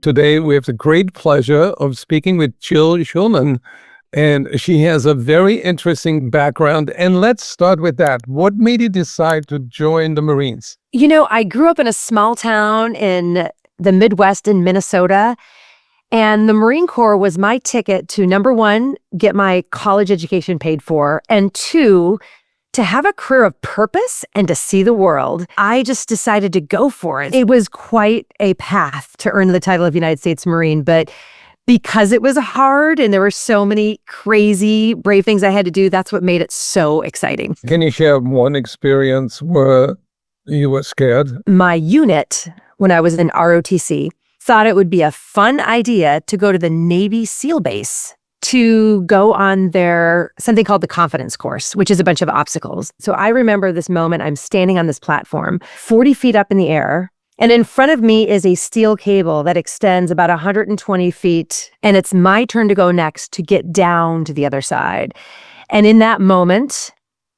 Today, we have the great pleasure of speaking with Jill Schulman, and she has a very interesting background. And let's start with that. What made you decide to join the Marines? I grew up in a small town in the Midwest in Minnesota, and the Marine Corps was my ticket to, number one, get my college education paid for, and two, to have a career of purpose and to see the world. I just decided to go for it. It was quite a path to earn the title of United States Marine, but because it was hard and there were so many crazy, brave things I had to do, that's what made it so exciting. Can you share one experience where you were scared? My unit, when I was in ROTC, thought it would be a fun idea to go to the Navy SEAL base to go on their something called the confidence course, which is a bunch of obstacles. So I remember this moment. I'm standing on this platform 40 feet up in the air, and in front of me is a steel cable that extends about 120 feet, and it's my turn to go next to get down to the other side. And in that moment,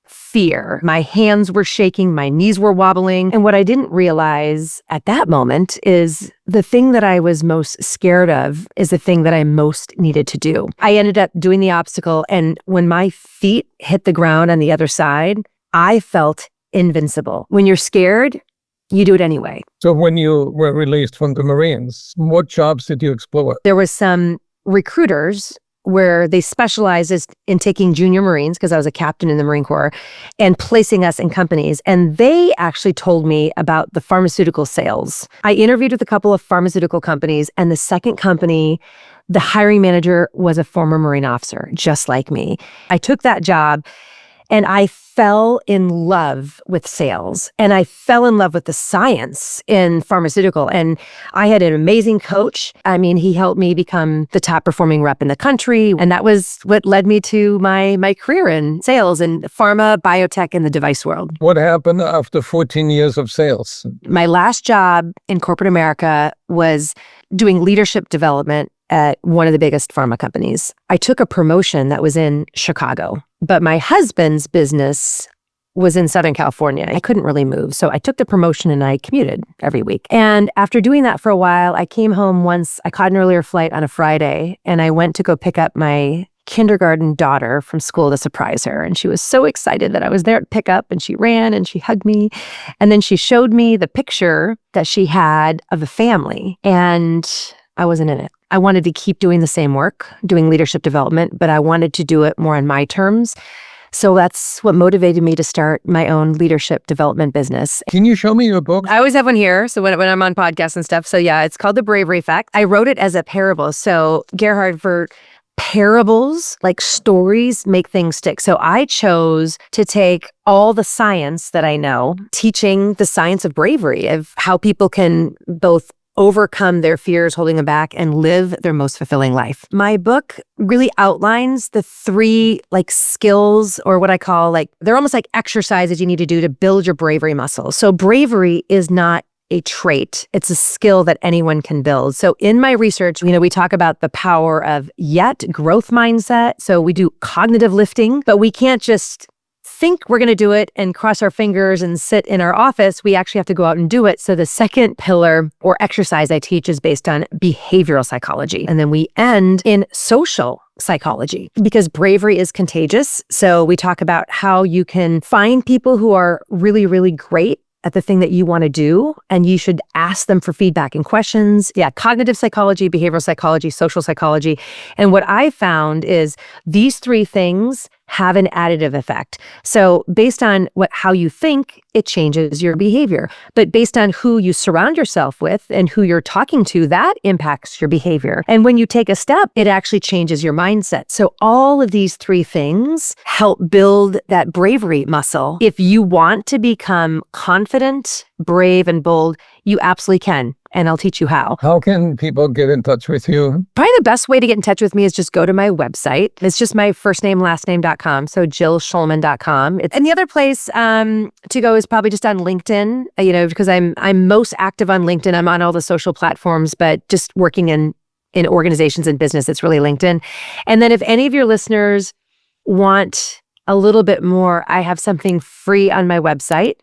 fear. My hands were shaking, my knees were wobbling. And what I didn't realize at that moment is the thing that I was most scared of is the thing that I most needed to do. I ended up doing the obstacle, and when my feet hit the ground on the other side, I felt invincible. When you're scared, you do it anyway. So when you were released from the Marines, what jobs did you explore? There was some recruiters where they specialized in taking junior Marines, because I was a captain in the Marine Corps, and placing us in companies. And they actually told me about the pharmaceutical sales. I interviewed with a couple of pharmaceutical companies, and the second company, the hiring manager was a former Marine officer, just like me. I took that job, and I fell in love with sales, and I fell in love with the science in pharmaceutical. And I had an amazing coach. I mean, he helped me become the top performing rep in the country. And that was what led me to my career in sales and pharma, biotech, and the device world. What happened after 14 years of sales? My last job in corporate America was doing leadership development at one of the biggest pharma companies. I took a promotion that was in Chicago, but my husband's business was in Southern California. I couldn't really move. So I took the promotion and I commuted every week. And after doing that for a while, I came home once. I caught an earlier flight on a Friday, and I went to go pick up my kindergarten daughter from school to surprise her. And she was so excited that I was there to pick up, and she ran and she hugged me. And then she showed me the picture that she had of a family, and I wasn't in it. I wanted to keep doing the same work, doing leadership development, but I wanted to do it more on my terms. So that's what motivated me to start my own leadership development business. Can you show me your book? I always have one here, so when I'm on podcasts and stuff. So yeah, it's called The Bravery Effect. I wrote it as a parable. So Gerhard, for parables, like stories, make things stick. So I chose to take all the science that I know, teaching the science of bravery, of how people can both overcome their fears holding them back and live their most fulfilling life. My book really outlines the three skills, or what I call they're almost like exercises you need to do to build your bravery muscles. So bravery is not a trait. It's a skill that anyone can build. So in my research, we talk about the power of growth mindset. So we do cognitive lifting, but we can't just think we're going to do it and cross our fingers and sit in our office. We actually have to go out and do it. So the second pillar or exercise I teach is based on behavioral psychology. And then we end in social psychology, because bravery is contagious. So we talk about how you can find people who are really, really great at the thing that you want to do, and you should ask them for feedback and questions. Yeah, cognitive psychology, behavioral psychology, social psychology. And what I found is these three things have an additive effect. So based on how you think, it changes your behavior. But based on who you surround yourself with and who you're talking to, that impacts your behavior. And when you take a step, it actually changes your mindset. So all of these three things help build that bravery muscle. If you want to become confident, brave, and bold, you absolutely can. And I'll teach you how. How can people get in touch with you? Probably the best way to get in touch with me is just go to my website. It's just my first name, last name.com. So jillschulman.com. And the other place to go is probably just on LinkedIn, because I'm most active on LinkedIn. I'm on all the social platforms, but just working in organizations and business, it's really LinkedIn. And then if any of your listeners want a little bit more, I have something free on my website,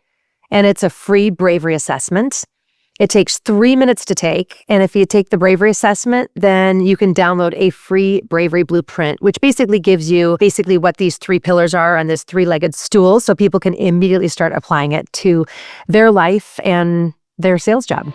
and it's a free bravery assessment. It takes 3 minutes to take. And if you take the Bravery assessment, then you can download a free Bravery blueprint, which basically gives you what these 3 pillars are on this 3-legged stool, so people can immediately start applying it to their life and their sales job.